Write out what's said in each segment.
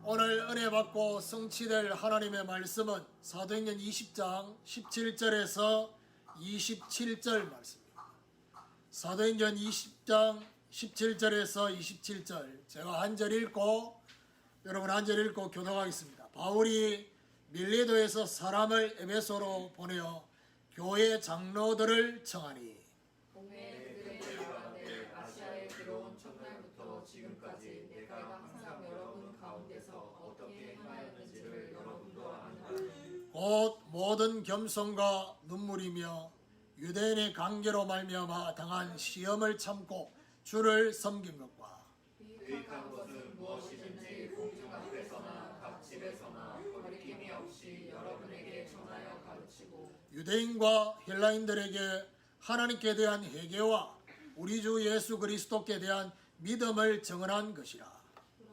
오늘 은혜 받고 성취될 하나님의 말씀은 사도행전 20장 17절에서 27절 말씀입니다. 사도행전 20장 17절에서 27절 제가 한 절 읽고 여러분 한 절 읽고 교독하겠습니다. 바울이 밀레도에서 사람을 에베소로 보내어 교회 장로들을 청하니 아시아에 들어온 첫날부터 지금까지 내가 항상 여러분 가운데서 어떻게 행하였는지를 여러분도 아느라 곧 모든 겸손과 눈물이며 유대인의 관계로 말미암아 당한 시험을 참고 주를 섬긴 것과 유익한 것은 무엇이든지 공중 앞에서나 각 집에서나 거리낌이 없이 여러분에게 전하여 가르치고 유대인과 헬라인들에게 하나님께 대한 회개와 우리 주 예수 그리스도께 대한 믿음을 증언한 것이라.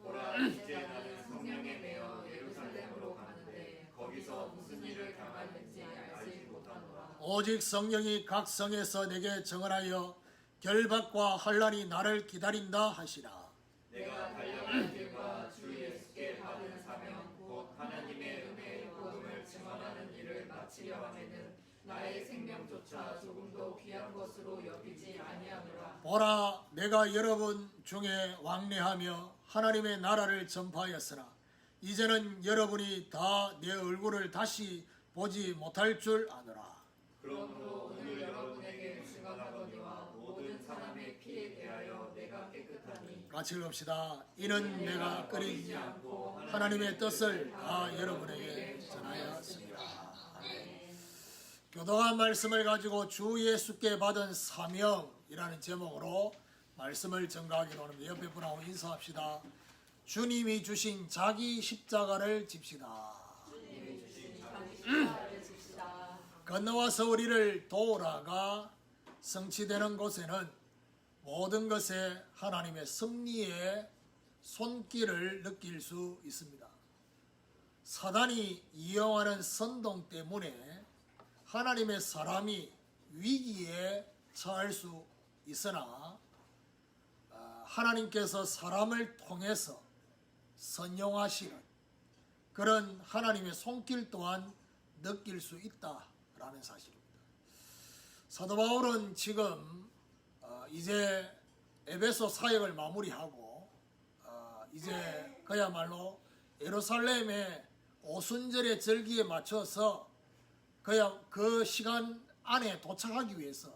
보라, 이제 나는 성령에 매여 예루살렘으로 가는데 거기서 무슨 일을 당하는지 알지 못하노라. 오직 성령이 각 성에서 내게 증언하여 결박과 환난이 나를 기다린다 하시라. 내가 달려갈 길과 주 예수께 받은 사명 곧 하나님의 은혜의 복음을 증언하는 일을 마치려 하면은 나의 생명조차 조금도 귀한 것으로 여기지 아니하노라. 보라, 내가 여러분 중에 왕래하며 하나님의 나라를 전파하였으나 이제는 여러분이 다 내 얼굴을 다시 보지 못할 줄 아노라. 그러므로 오늘 여러분에게 증언하거니와 모든 사람의 피에 대하여 내가 깨끗하니 같이 읽읍시다. 이는 내가 끓이지 않고 하나님의 뜻을 다 여러분에게 전하였습니다. 아멘. 교독한 말씀을 가지고 주 예수께 받은 사명이라는 제목으로 말씀을 전가하기로 합니다. 옆에 분하고 인사합시다. 주님이 주신 자기 십자가를 집시다. 건너와서 우리를 돌아가 성취되는 곳에는 모든 것에 하나님의 섭리의 손길을 느낄 수 있습니다. 사단이 이용하는 선동 때문에 하나님의 사람이 위기에 처할 수 있으나 하나님께서 사람을 통해서 선용하시는 그런 하나님의 손길 또한 느낄 수 있다라는 사실입니다. 사도 바울은 지금 이제 에베소 사역을 마무리하고 이제 그야말로 예루살렘의 오순절의 절기에 맞춰서 그 시간 안에 도착하기 위해서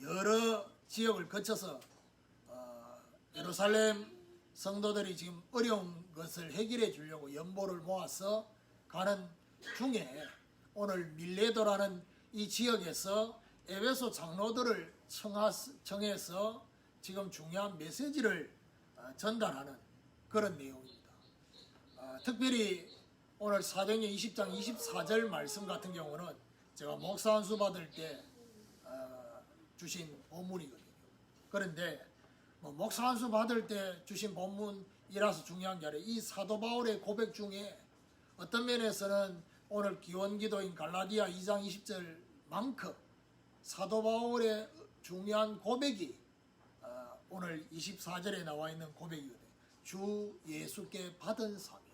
여러 지역을 거쳐서 예루살렘 성도들이 지금 어려운 것을 해결해 주려고 연보를 모아서 가는 중에 오늘 밀레도라는 이 지역에서 에베소 장로들을 청해서 지금 중요한 메시지를 전달하는 그런 내용입니다. 특별히 오늘 사도행전 20장 24절 말씀 같은 경우는 제가 목사 안수 받을 때 주신 본문이거든요. 그런데 목사 안수 받을 때 주신 본문이라서 중요한 게 아니라 이 사도 바울의 고백 중에 어떤 면에서는 오늘 기원기도인 갈라디아 2장 20절만큼 사도 바울의 중요한 고백이 오늘 24절에 나와 있는 고백이거든요. 주 예수께 받은 사명.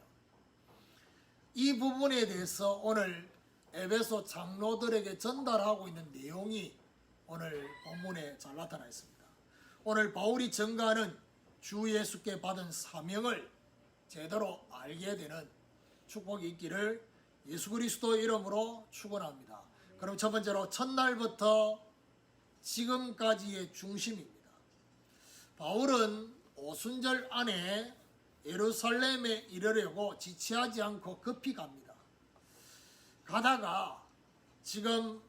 이 부분에 대해서 오늘 에베소 장로들에게 전달하고 있는 내용이 오늘 본문에 잘 나타나 있습니다. 오늘 바울이 전가하는 주 예수께 받은 사명을 제대로 알게 되는 축복이 있기를 예수 그리스도 이름으로 축원합니다. 그럼 첫 번째로 첫날부터 지금까지의 중심입니다. 바울은 오순절 안에 예루살렘에 이르려고 지체하지 않고 급히 갑니다. 가다가 지금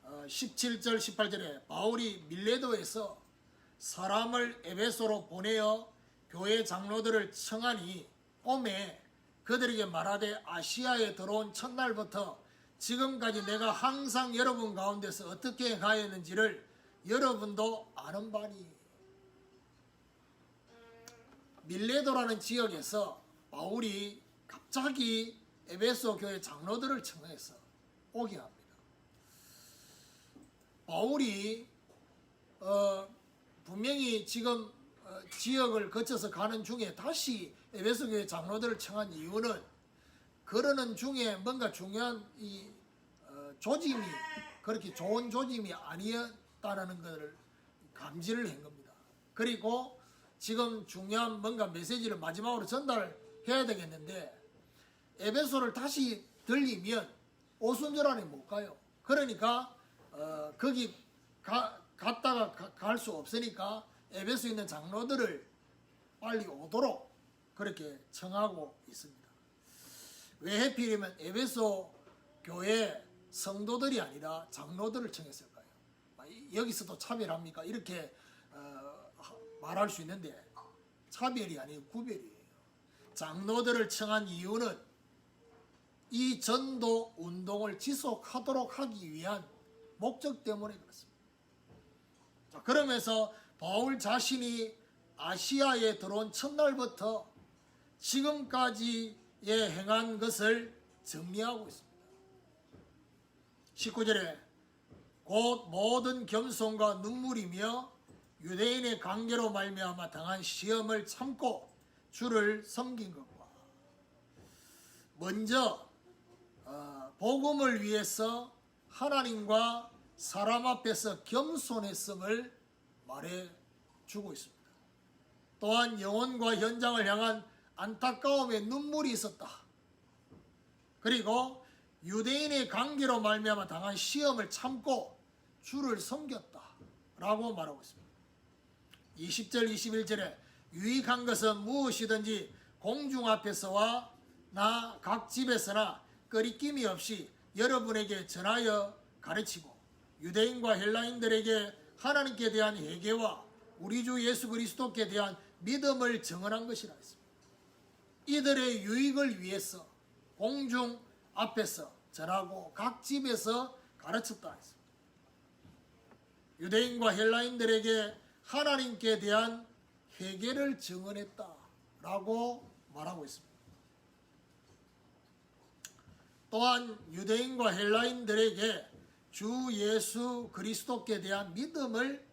17절 18절에 바울이 밀레도에서 사람을 에베소로 보내어 교회 장로들을 청하니 오매 그들에게 말하되 아시아에 들어온 첫날부터 지금까지 내가 항상 여러분 가운데서 어떻게 행하였는지를 여러분도 아는 바니. 밀레도라는 지역에서 바울이 갑자기 에베소 교회 장로들을 청해서 오게 합니다. 바울이 분명히 지금 지역을 거쳐서 가는 중에 다시 에베소 교회 장로들을 청한 이유는 그러는 중에 뭔가 중요한 이 조짐이 그렇게 좋은 조짐이 아니었다는 것을 감지를 한 겁니다. 그리고 지금 중요한 뭔가 메시지를 마지막으로 전달해야 되겠는데 에베소를 다시 들리면 오순절안에 못 가요. 그러니까 거기 갔다가 갈 수 없으니까 에베소에 있는 장로들을 빨리 오도록 그렇게 청하고 있습니다. 왜 하필이면 에베소 교회 성도들이 아니라 장로들을 청했을까요? 여기서도 차별합니까? 이렇게 말할 수 있는데 차별이 아니고 구별이에요. 장로들을 청한 이유는 이 전도 운동을 지속하도록 하기 위한 목적 때문에 그렇습니다. 자, 그러면서 바울 자신이 아시아에 들어온 첫날부터 지금까지의 행한 것을 정리하고 있습니다. 19절에 곧 모든 겸손과 눈물이며 유대인의 관계로 말미암아 당한 시험을 참고 주를 섬긴 것과 먼저 복음을 위해서 하나님과 사람 앞에서 겸손했음을 말해주고 있습니다. 또한 영혼과 현장을 향한 안타까움에 눈물이 있었다. 그리고 유대인의 관계로 말미암아 당한 시험을 참고 주를 섬겼다 라고 말하고 있습니다. 20절 21절에 유익한 것은 무엇이든지 공중 앞에서와 나 각 집에서나 꺼리낌이 없이 여러분에게 전하여 가르치고 유대인과 헬라인들에게 하나님께 대한 회개와 우리 주 예수 그리스도께 대한 믿음을 증언한 것이라 했습니다. 이들의 유익을 위해서 공중 앞에서 전하고 각 집에서 가르쳤다 했습니다. 유대인과 헬라인들에게 하나님께 대한 회개를 증언했다라고 말하고 있습니다. 또한 유대인과 헬라인들에게 주 예수 그리스도께 대한 믿음을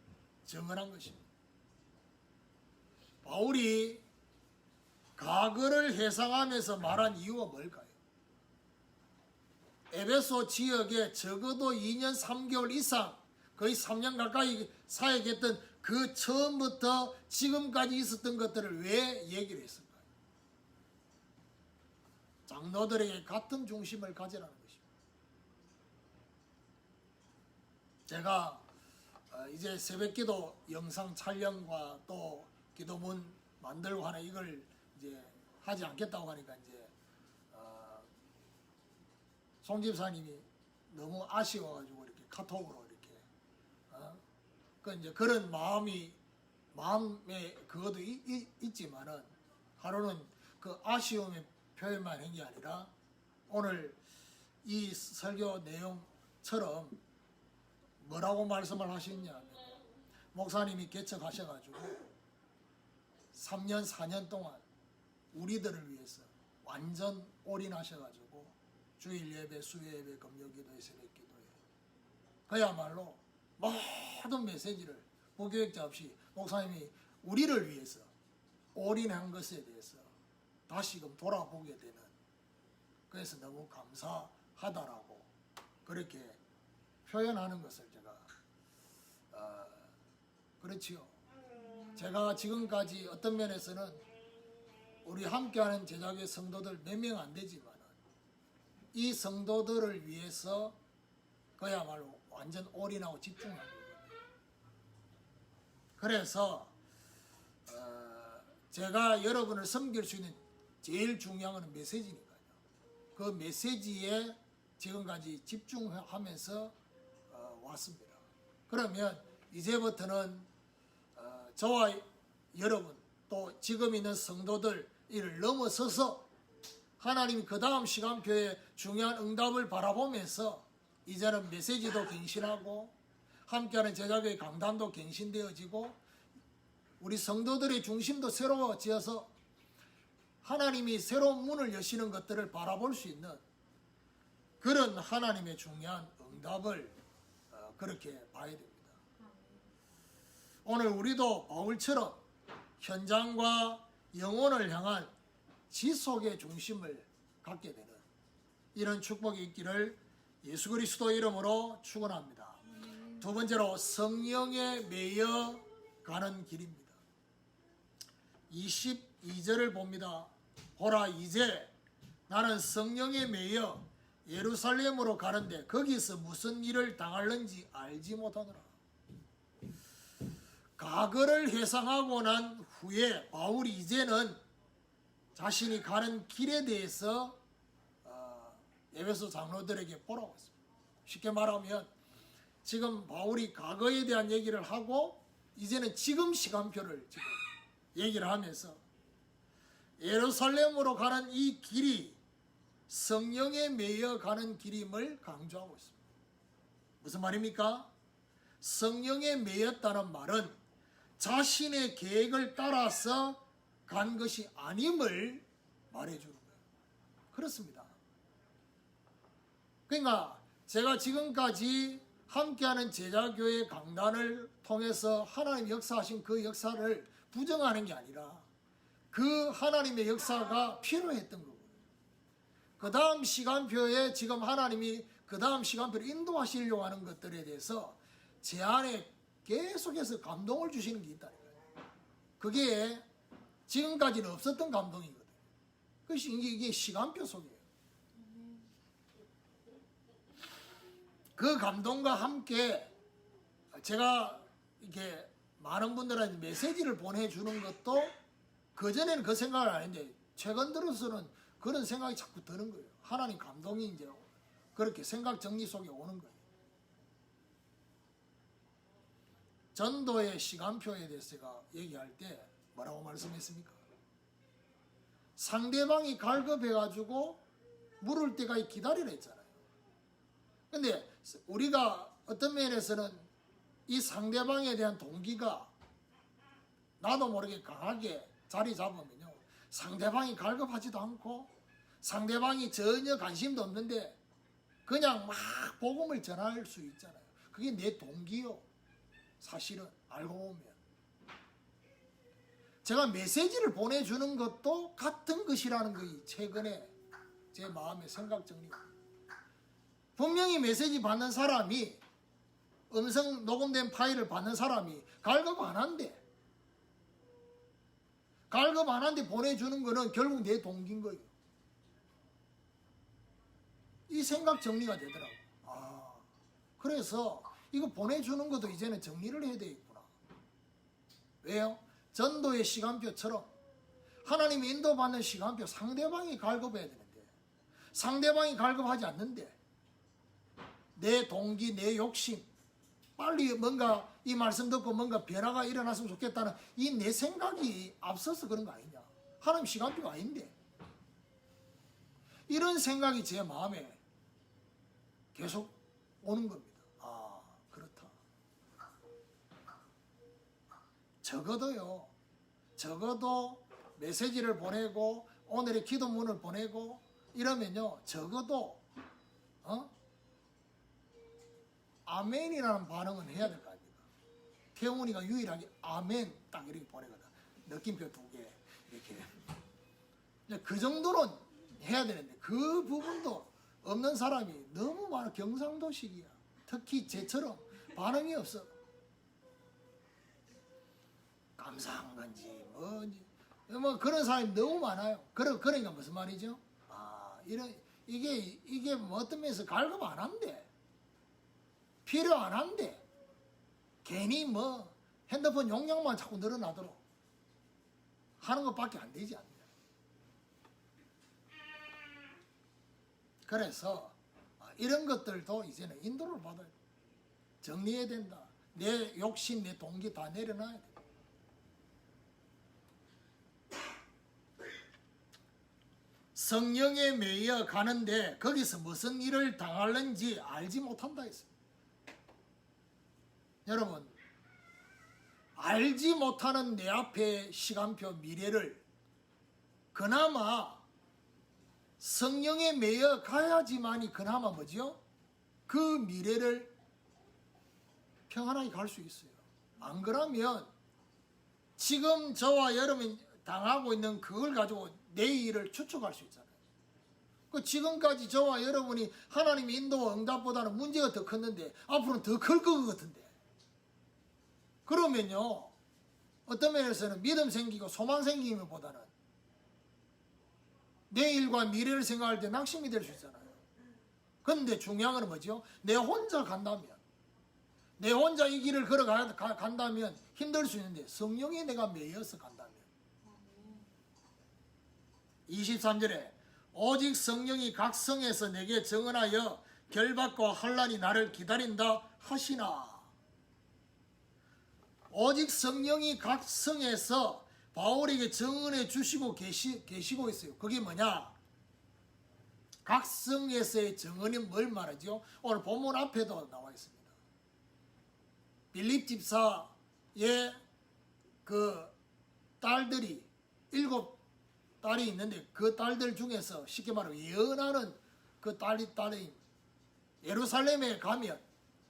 증언한 것입니다. 바울이 과거를 회상하면서 말한 이유가 뭘까요? 에베소 지역에 적어도 2년 3개월 이상 거의 3년 가까이 사역했던 그 처음부터 지금까지 있었던 것들을 왜 얘기를 했을까요? 장로들에게 같은 중심을 가지라는 것입니다. 제가 이제 새벽기도 영상 촬영과 또 기도문 만들고 하는 이걸 이제 하지 않겠다고 하니까 이제 송 집사님이 너무 아쉬워가지고 이렇게 카톡으로 이렇게 그 이제 그런 마음에 그것도 있지만은 하루는 그 아쉬움의 표현만 한 게 아니라 오늘 이 설교 내용처럼 뭐라고 말씀을 하셨냐면 목사님이 개척하셔가지고 3년 4년 동안 우리들을 위해서 완전 올인하셔가지고 주일 예배, 수요 예배, 금요 기도회, 새벽 기도회 그야말로 모든 메시지를 부교육자 없이 목사님이 우리를 위해서 올인한 것에 대해서 다시금 돌아보게 되는 그래서 너무 감사하다라고 그렇게 표현하는 것을 제가 그렇지요. 제가 지금까지 어떤 면에서는 우리 함께하는 제자교회 성도들 몇 명 안 되지만 이 성도들을 위해서 그야말로 완전 올인하고 집중하는 거거든요. 그래서 제가 여러분을 섬길 수 있는 제일 중요한 건 메시지니까요. 그 메시지에 지금까지 집중하면서 왔습니다. 그러면 이제부터는 저와 여러분 또 지금 있는 성도들 이를 넘어서서 하나님이 그 다음 시간표에 중요한 응답을 바라보면서 이제는 메시지도 갱신하고 함께하는 제자교회 강단도 갱신되어지고 우리 성도들의 중심도 새로워지어서 하나님이 새로운 문을 여시는 것들을 바라볼 수 있는 그런 하나님의 중요한 응답을 그렇게 봐야 됩니다. 오늘 우리도 바울처럼 현장과 영혼을 향한 지속의 중심을 갖게 되는 이런 축복이 있기를 예수 그리스도 이름으로 축원합니다. 두 번째로 성령에 매여 가는 길입니다. 22절을 봅니다. 보라 이제 나는 성령에 매여 예루살렘으로 가는데 거기서 무슨 일을 당할는지 알지 못하노라. 과거를 회상하고 난 후에 바울이 이제는 자신이 가는 길에 대해서 에베소 장로들에게 보라고 했습니다. 쉽게 말하면 지금 바울이 과거에 대한 얘기를 하고 이제는 지금 시간표를 지금 얘기를 하면서 예루살렘으로 가는 이 길이 성령에 매여 가는 길임을 강조하고 있습니다. 무슨 말입니까? 성령에 매였다는 말은 자신의 계획을 따라서 간 것이 아님을 말해주는 거예요. 그렇습니다. 그러니까 제가 지금까지 함께하는 제자교회 강단을 통해서 하나님 역사하신 그 역사를 부정하는 게 아니라 그 하나님의 역사가 필요했던 거고요. 그 다음 시간표에 지금 하나님이 그 다음 시간표를 인도하시려고 하는 것들에 대해서 제 안에 계속해서 감동을 주시는 게 있다니까요. 그게 지금까지는 없었던 감동이거든요. 그것이 이게 시간표 속이에요. 그 감동과 함께 제가 이렇게 많은 분들한테 메시지를 보내주는 것도 그전에는 그 생각을 안 했는데 최근 들어서는 그런 생각이 자꾸 드는 거예요. 하나님 감동이 이제 그렇게 생각 정리 속에 오는 거예요. 전도의 시간표에 대해서 제가 얘기할 때 뭐라고 말씀했습니까? 상대방이 갈급해가지고 물을 때까지 기다리라 했잖아요. 근데 우리가 어떤 면에서는 이 상대방에 대한 동기가 나도 모르게 강하게 자리 잡으면요, 상대방이 갈급하지도 않고 상대방이 전혀 관심도 없는데 그냥 막 복음을 전할 수 있잖아요. 그게 내 동기요. 사실은 알고 보면 제가 메시지를 보내주는 것도 같은 것이라는 것이 최근에 제 마음의 생각 정리입니다. 분명히 메시지 받는 사람이 음성 녹음된 파일을 받는 사람이 갈급 안 한대. 갈급 안 한데 보내주는 거는 결국 내 동기인 거예요. 이 생각 정리가 되더라고. 그래서 이거 보내주는 것도 이제는 정리를 해야 되겠구나. 왜요? 전도의 시간표처럼 하나님이 인도받는 시간표, 상대방이 갈급해야 되는데 상대방이 갈급하지 않는데 내 동기, 내 욕심, 빨리 뭔가 이 말씀 듣고 뭔가 변화가 일어났으면 좋겠다는 이 내 생각이 앞서서 그런 거 아니냐. 하나님 시간표가 아닌데. 이런 생각이 제 마음에 계속 오는 겁니다. 그렇다. 적어도 메시지를 보내고 오늘의 기도문을 보내고 이러면요, 적어도 아멘이라는 반응은 해야 될 거 아닙니까? 태훈이가 유일하게 아멘 딱 이렇게 보내거든. 느낌표 2개 이렇게. 그 정도는 해야 되는데 그 부분도 없는 사람이 너무 많아. 경상도식이야. 특히 쟤처럼 반응이 없어. 감사한 건지 뭔지 뭐 그런 사람이 너무 많아요. 그러니까 무슨 말이죠? 이게 뭐 어떤 면에서 갈급 안 한대. 필요 안 한대. 괜히 뭐 핸드폰 용량만 자꾸 늘어나도록 하는 것밖에 안 되지 않냐. 그래서 이런 것들도 이제는 인도를 받아야 돼. 정리해야 된다. 내 욕심, 내 동기 다 내려놔야 돼. 성령에 매여 가는데 거기서 무슨 일을 당하는지 알지 못한다 했습니다. 여러분, 알지 못하는 내 앞의 시간표 미래를 그나마 성령에 매여 가야지만이 그나마 뭐죠? 그 미래를 평안하게 갈 수 있어요. 안 그러면 지금 저와 여러분이 당하고 있는 그걸 가지고 내일을 추측할 수 있잖아요. 그 지금까지 저와 여러분이 하나님의 인도와 응답보다는 문제가 더 컸는데 앞으로는 더 클 것 같은데, 그러면요 어떤 면에서는 믿음 생기고 소망 생기는 보다는 내일과 미래를 생각할 때 낙심이 될 수 있잖아요. 그런데 중요한 건 뭐죠? 내 혼자 간다면, 내 혼자 이 길을 걸어간다면 힘들 수 있는데 성령에 내가 매여서 간다면, 23절에 오직 성령이 각 성에서 내게 증언하여 결박과 환난이 나를 기다린다 하시나. 오직 성령이 각 성에서 바울에게 증언해 주시고 계시고 있어요. 그게 뭐냐? 각 성에서의 증언이 뭘 말하죠? 오늘 본문 앞에도 나와 있습니다. 빌립 집사의 그 딸들이 7딸이 있는데 그 딸들 중에서 쉽게 말하면 예언하는 그 딸인 예루살렘에 가면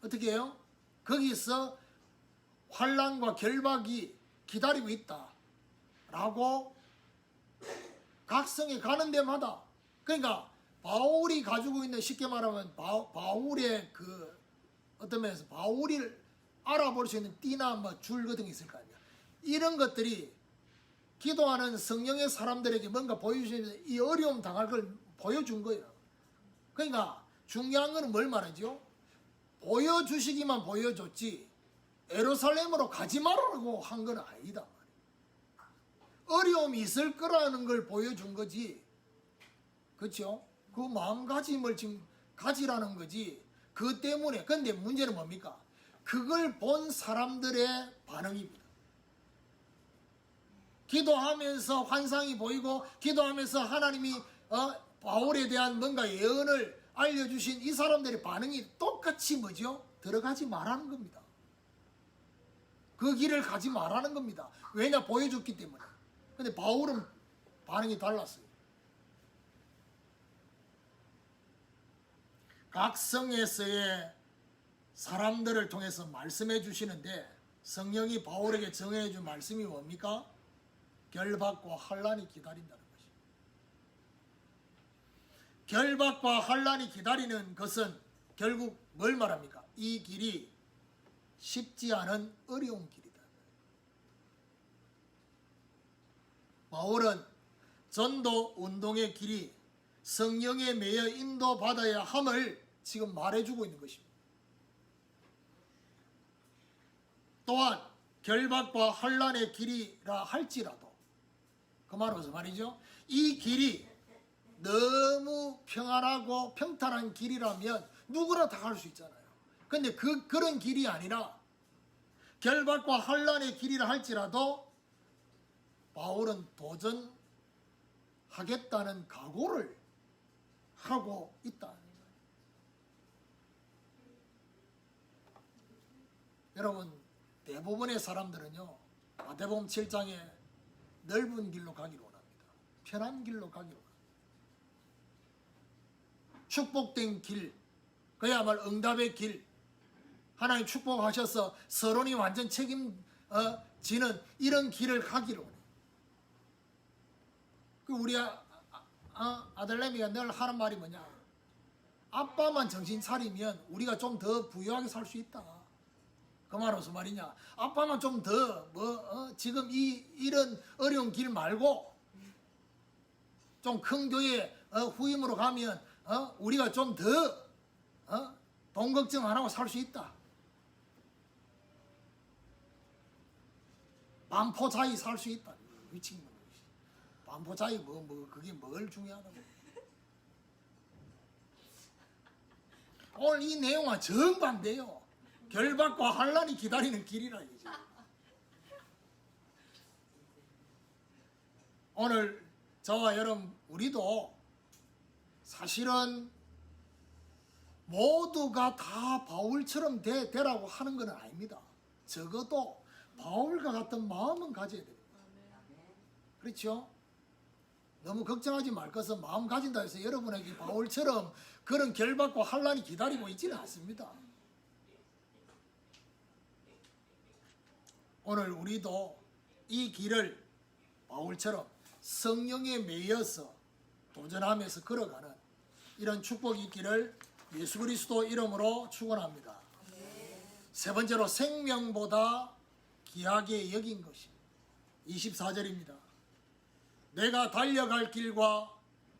어떻게 해요? 거기서 환난과 결박이 기다리고 있다 라고 각 성에 가는 데마다, 그러니까 바울이 가지고 있는, 쉽게 말하면 바울의 그 어떤 면에서 바울을 알아볼 수 있는 띠나 뭐 줄 같은 게 있을 거 아니야. 이런 것들이 기도하는 성령의 사람들에게 뭔가 보여주면서 이 어려움 당할 걸 보여준 거예요. 그러니까 중요한 거는 뭘 말하죠? 보여주시기만 보여줬지 예루살렘으로 가지 말라고 한 건 아니다. 어려움이 있을 거라는 걸 보여준 거지. 그렇죠? 그 마음가짐을 지금 가지라는 거지. 그 때문에. 근데 문제는 뭡니까? 그걸 본 사람들의 반응입니다. 기도하면서 환상이 보이고 기도하면서 하나님이 바울에 대한 뭔가 예언을 알려주신 이 사람들의 반응이 똑같이 뭐죠? 들어가지 말라는 겁니다. 그 길을 가지 말라는 겁니다. 왜냐? 보여줬기 때문에. 근데 바울은 반응이 달랐어요. 각 성에서의 사람들을 통해서 말씀해 주시는데 성령이 바울에게 정해 준 말씀이 뭡니까? 결박과 환난이 기다린다는 것입니다. 결박과 환난이 기다리는 것은 결국 뭘 말합니까? 이 길이 쉽지 않은 어려운 길이다. 바울은 전도 운동의 길이 성령에 매여 인도받아야 함을 지금 말해주고 있는 것입니다. 또한 결박과 환난의 길이라 할지라도, 그 말은 무슨 말이죠? 이 길이 너무 평안하고 평탄한 길이라면 누구나 다 갈 수 있잖아요. 근데 그런 길이 아니라 결박과 환난의 길이라 할지라도 바울은 도전하겠다는 각오를 하고 있다. 여러분, 대부분의 사람들은요, 마태복음 7장에 넓은 길로 가기를 원합니다. 편한 길로 가기를 원합니다. 축복된 길, 그야말로 응답의 길, 하나님 축복하셔서 서론이 완전 책임지는 이런 길을 가기를 원해요. 우리 아들내미가 늘 하는 말이 뭐냐? 아빠만 정신 차리면 우리가 좀 더 부유하게 살 수 있다. 그 말은 무슨 말이냐? 아빠만 좀 더 지금 이런 어려운 길 말고 좀 큰 교회 후임으로 가면 우리가 좀 더 돈 걱정 안 하고 살 수 있다. 반포자이 살 수 있다. 미친 거. 반포자이 그게 뭘 중요하다고. 오늘 이 내용은 정반대요. 결박과 환난이 기다리는 길이라 이거지. 오늘 저와 여러분 우리도 사실은 모두가 다 바울처럼 되라고 하는 건 아닙니다. 적어도 바울과 같은 마음은 가져야 됩니다. 그렇죠? 너무 걱정하지 말 것은 마음 가진다 해서 여러분에게 바울처럼 그런 결박과 환난이 기다리고 있지는 않습니다. 오늘 우리도 이 길을 바울처럼 성령에 매여서 도전하면서 걸어가는 이런 축복이 있기를 예수 그리스도 이름으로 축원합니다. 세 번째로 생명보다 귀하게 여긴 것이 24절입니다. 내가 달려갈 길과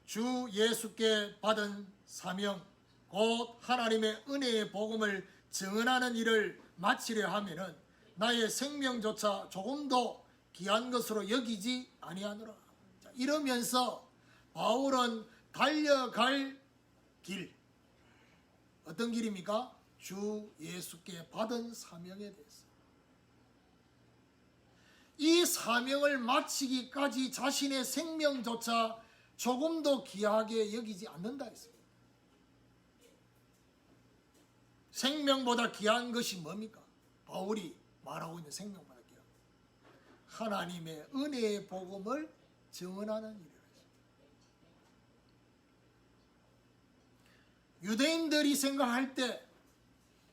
주 예수께 받은 사명 곧 하나님의 은혜의 복음을 증언하는 일을 마치려 하면은 나의 생명조차 조금도 귀한 것으로 여기지 아니하노라. 이러면서 바울은 달려갈 길, 어떤 길입니까? 주 예수께 받은 사명에 대해서 이 사명을 마치기까지 자신의 생명조차 조금도 귀하게 여기지 않는다 했습니다. 생명보다 귀한 것이 뭡니까? 바울이 말하고 있는 생명보다 귀한 하나님의 은혜의 복음을 증언하는 일이라 했습니다. 유대인들이 생각할 때,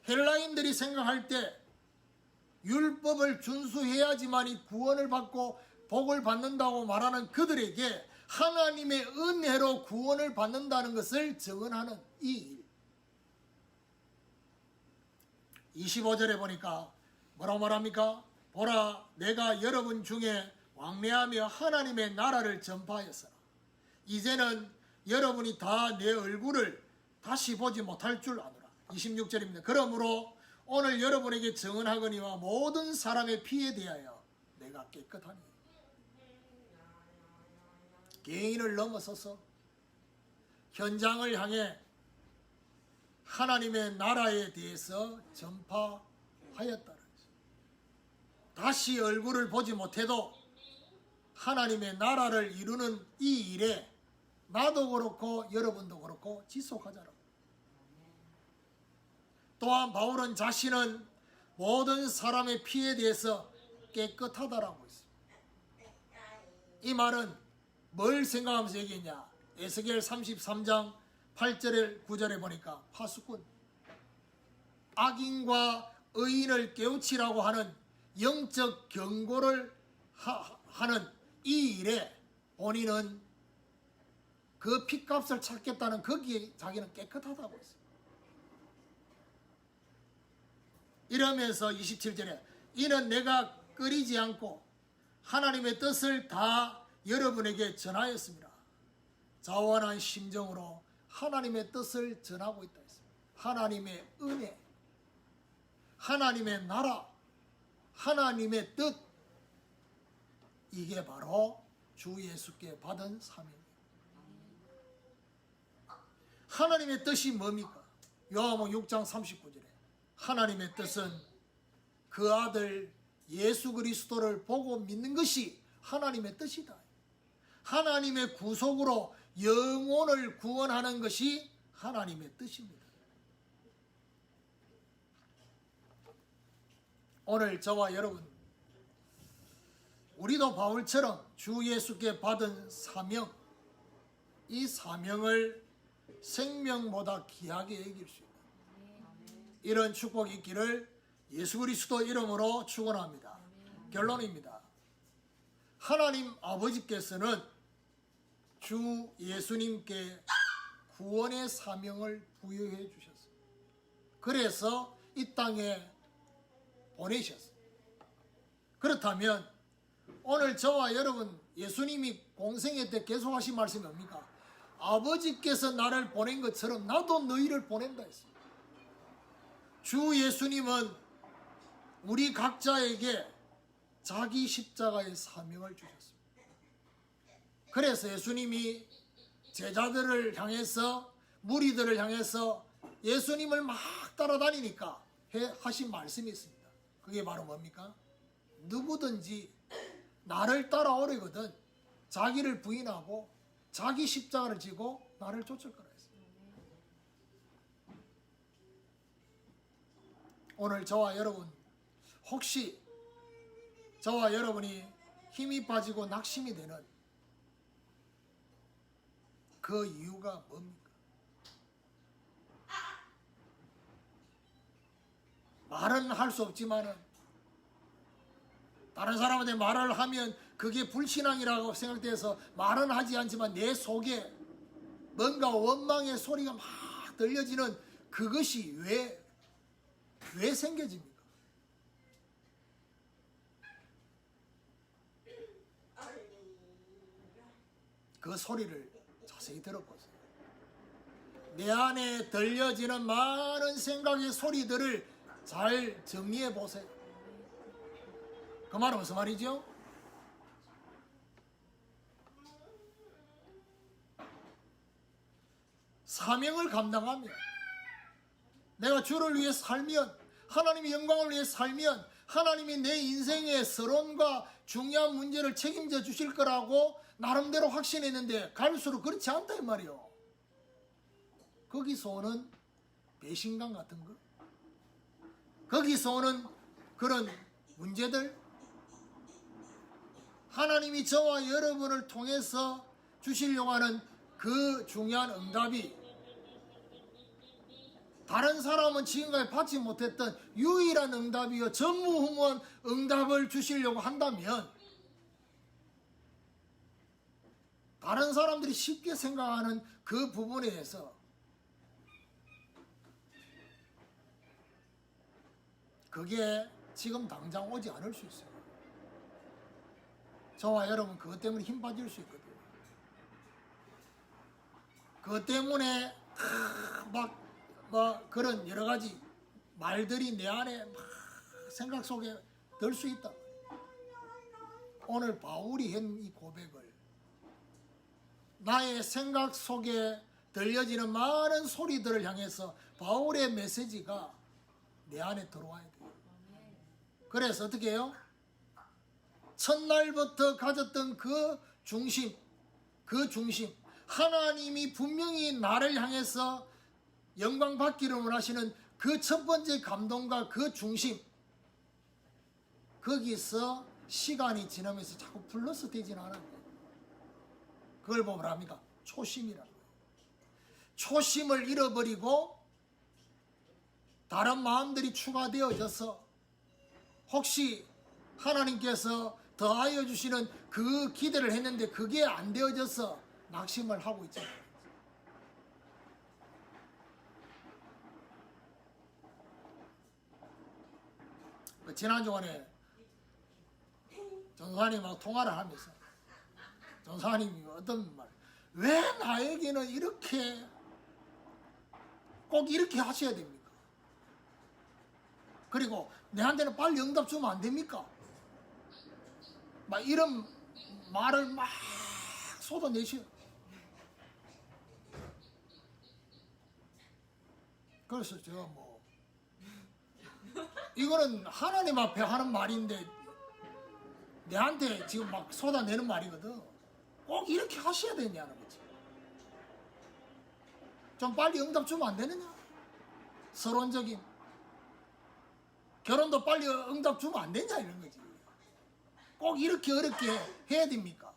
헬라인들이 생각할 때 율법을 준수해야지만이 구원을 받고 복을 받는다고 말하는 그들에게 하나님의 은혜로 구원을 받는다는 것을 증언하는 이 일. 25절에 보니까 뭐라고 말합니까? 보라, 내가 여러분 중에 왕래하며 하나님의 나라를 전파하였으나 이제는 여러분이 다 내 얼굴을 다시 보지 못할 줄 아노라. 26절입니다. 그러므로 오늘 여러분에게 증언하거니와 모든 사람의 피에 대하여 내가 깨끗하니. 개인을 넘어서서 현장을 향해 하나님의 나라에 대해서 전파하였다. 다시 얼굴을 보지 못해도 하나님의 나라를 이루는 이 일에 나도 그렇고 여러분도 그렇고 지속하자라. 또한 바울은 자신은 모든 사람의 피에 대해서 깨끗하다라고 했습니다. 이 말은 뭘 생각하면서 얘기했냐? 에스겔 33장 8절에 9절에 보니까 파수꾼, 악인과 의인을 깨우치라고 하는 영적 경고를 하는 이 일에 본인은 그 핏값을 찾겠다는 거기에 자기는 깨끗하다고 했어요. 이러면서 27절에 이는 내가 끓이지 않고 하나님의 뜻을 다 여러분에게 전하였습니다. 자원한 심정으로 하나님의 뜻을 전하고 있다 했습니다. 하나님의 은혜, 하나님의 나라, 하나님의 뜻, 이게 바로 주 예수께 받은 사명입니다. 하나님의 뜻이 뭡니까? 요한복음 6장 39절에 하나님의 뜻은 그 아들 예수 그리스도를 보고 믿는 것이 하나님의 뜻이다. 하나님의 구속으로 영혼을 구원하는 것이 하나님의 뜻입니다. 오늘 저와 여러분, 우리도 바울처럼 주 예수께 받은 사명, 이 사명을 생명보다 귀하게 여길 수 있는 이런 축복이 있기를 예수 그리스도 이름으로 축원합니다. 결론입니다. 하나님 아버지께서는 주 예수님께 구원의 사명을 부여해 주셨습니다. 그래서 이 땅에 보내셨습니다. 그렇다면 오늘 저와 여러분, 예수님이 공생애 때 계속 하신 말씀이 뭡니까? 아버지께서 나를 보낸 것처럼 나도 너희를 보낸다 했습니다. 주 예수님은 우리 각자에게 자기 십자가의 사명을 주셨습니다. 그래서 예수님이 제자들을 향해서, 무리들을 향해서 예수님을 막 따라다니니까 하신 말씀이 있습니다. 그게 바로 뭡니까? 누구든지 나를 따라오려거든 자기를 부인하고 자기 십자가를 지고 나를 쫓을 거라 했습니다. 오늘 저와 여러분, 혹시 저와 여러분이 힘이 빠지고 낙심이 되는 그 이유가 뭡니까? 말은 할 수 없지만은 다른 사람한테 말을 하면 그게 불신앙이라고 생각돼서 말은 하지 않지만 내 속에 뭔가 원망의 소리가 막 들려지는 그것이 왜 생겨집니까? 그 소리를 자세히 들어보세요. 내 안에 들려지는 많은 생각의 소리들을 잘 정리해 보세요. 그 말은 무슨 말이죠? 사명을 감당하며 내가 주를 위해 살면, 하나님의 영광을 위해 살면 하나님이 내 인생의 서론과 중요한 문제를 책임져 주실 거라고 나름대로 확신했는데 갈수록 그렇지 않다 이 말이요. 거기서 오는 배신감 같은 거, 거기서 오는 그런 문제들, 하나님이 저와 여러분을 통해서 주시려고 하는 그 중요한 응답이 다른 사람은 지금까지 받지 못했던 유일한 응답이요 전무후무한 응답을 주시려고 한다면 다른 사람들이 쉽게 생각하는 그 부분에 대해서 그게 지금 당장 오지 않을 수 있어요. 저와 여러분 그것 때문에 힘 빠질 수 있거든요. 그것 때문에 막 그런 여러 가지 말들이 내 안에 막 생각 속에 들 수 있다. 오늘 바울이 한 이 고백을 나의 생각 속에 들려지는 많은 소리들을 향해서 바울의 메시지가 내 안에 들어와야 돼요. 그래서 어떻게 해요? 첫날부터 가졌던 그 중심, 하나님이 분명히 나를 향해서 영광 받기를 원하시는 그 첫 번째 감동과 그 중심, 거기서 시간이 지나면서 자꾸 플러스 되지는 않아요. 그걸 보면 합니까? 초심이라는 거예요. 초심을 잃어버리고 다른 마음들이 추가되어져서 혹시 하나님께서 더하여 주시는 그 기대를 했는데 그게 안 되어져서 낙심을 하고 있잖아요. 지난 주간에 전사님하고 통화를 하면서 전사님이 어떤 말, 왜 나에게는 이렇게 꼭 이렇게 하셔야 됩니까? 그리고 내한테는 빨리 응답 주면 안 됩니까? 막 이런 말을 막 쏟아내셔. 그래서 제가 이거는 하나님 앞에 하는 말인데 내한테 지금 막 쏟아내는 말이거든. 꼭 이렇게 하셔야 되냐는 거지. 좀 빨리 응답 주면 안 되느냐? 서론적인 결혼도 빨리 응답 주면 안 되냐 이런 거지. 꼭 이렇게 어렵게 해야 됩니까?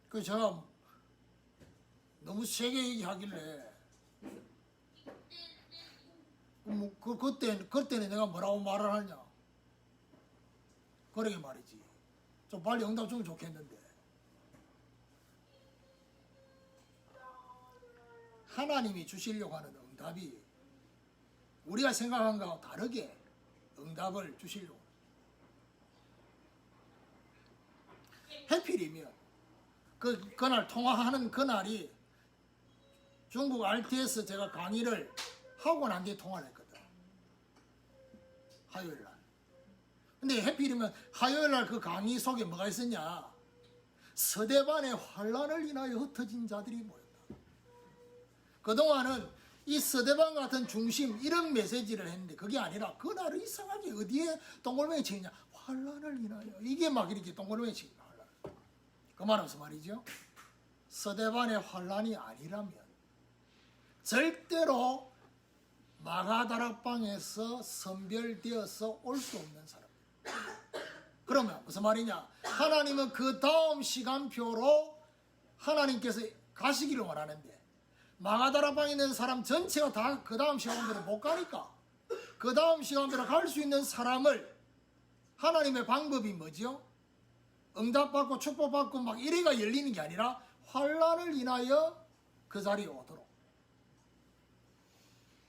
그래서 제가 너무 세게 얘기하길래 그때는 내가 뭐라고 말을 하냐? 그러게 말이지. 좀 빨리 응답 주면 좋겠는데. 하나님이 주시려고 하는 응답이 우리가 생각한 것과 다르게 응답을 주시려고. 해필이면 그날 통화하는 그날이 중국 RTS 제가 강의를 하고 난 뒤에 통화를 했거든. 화요일 날. 근데 해필이면 화요일 날 그 강의 속에 뭐가 있었냐? 서대반의 환란을 인하여 흩어진 자들이 모였다. 그동안은 이 서대반 같은 중심 이런 메시지를 했는데 그게 아니라 그날은 이상하게 어디에 동글뱅이 치냐? 환란을 인하여. 이게 막 이렇게 동글뱅이 치냐? 환란. 그 말은 무슨 말이죠? 서대반의 환란이 아니라면 절대로 마가다락방에서 선별되어서 올 수 없는 사람. 그러면 무슨 말이냐? 하나님은 그 다음 시간표로 하나님께서 가시기를 원하는데 마가다락방에 있는 사람 전체가 다 그 다음 시간표로 못 가니까 그 다음 시간대로 갈 수 있는 사람을 하나님의 방법이 뭐죠? 응답받고 축복받고 막 이래가 열리는 게 아니라 환난을 인하여 그 자리에 오도록.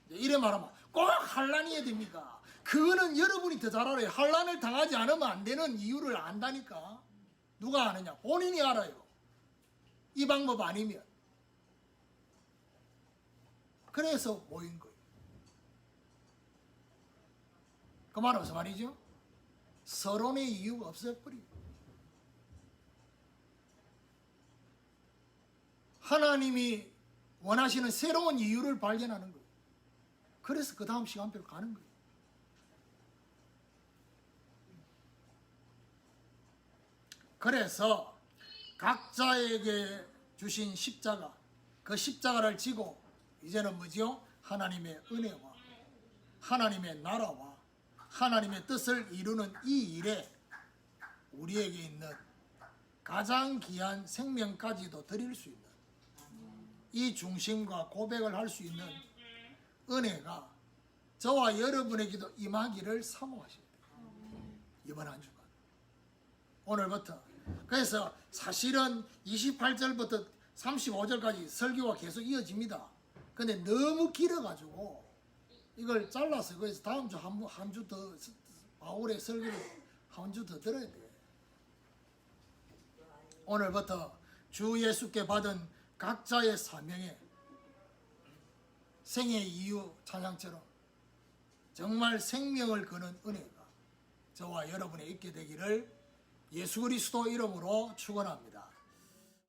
이래 말하면 꼭 환난이어야 됩니까? 그거는 여러분이 더 잘 알아요. 환난을 당하지 않으면 안 되는 이유를 안다니까. 누가 아느냐? 본인이 알아요. 이 방법 아니면. 그래서 모인 거예요. 그 말은 무슨 말이죠? 서론의 이유가 없어버려요. 하나님이 원하시는 새로운 이유를 발견하는 거예요. 그래서 그 다음 시간표로 가는 거예요. 그래서 각자에게 주신 십자가, 그 십자가를 지고 이제는 뭐지요? 하나님의 은혜와 하나님의 나라와 하나님의 뜻을 이루는 이 일에 우리에게 있는 가장 귀한 생명까지도 드릴 수 있는 이 중심과 고백을 할 수 있는 은혜가 저와 여러분에게도 임하기를 사모하십니다. 이번 한 주간 오늘부터. 그래서 사실은 28절부터 35절까지 설교가 계속 이어집니다. 근데 너무 길어가지고 이걸 잘라서 그래서 다음 주 한 주 더 바울의 설교를 한 주 더 들어야 돼. 오늘부터 주 예수께 받은 각자의 사명에 생의 이유 찬양처럼 정말 생명을 거는 은혜가 저와 여러분에 있게 되기를 예수 그리스도 이름으로 축원합니다.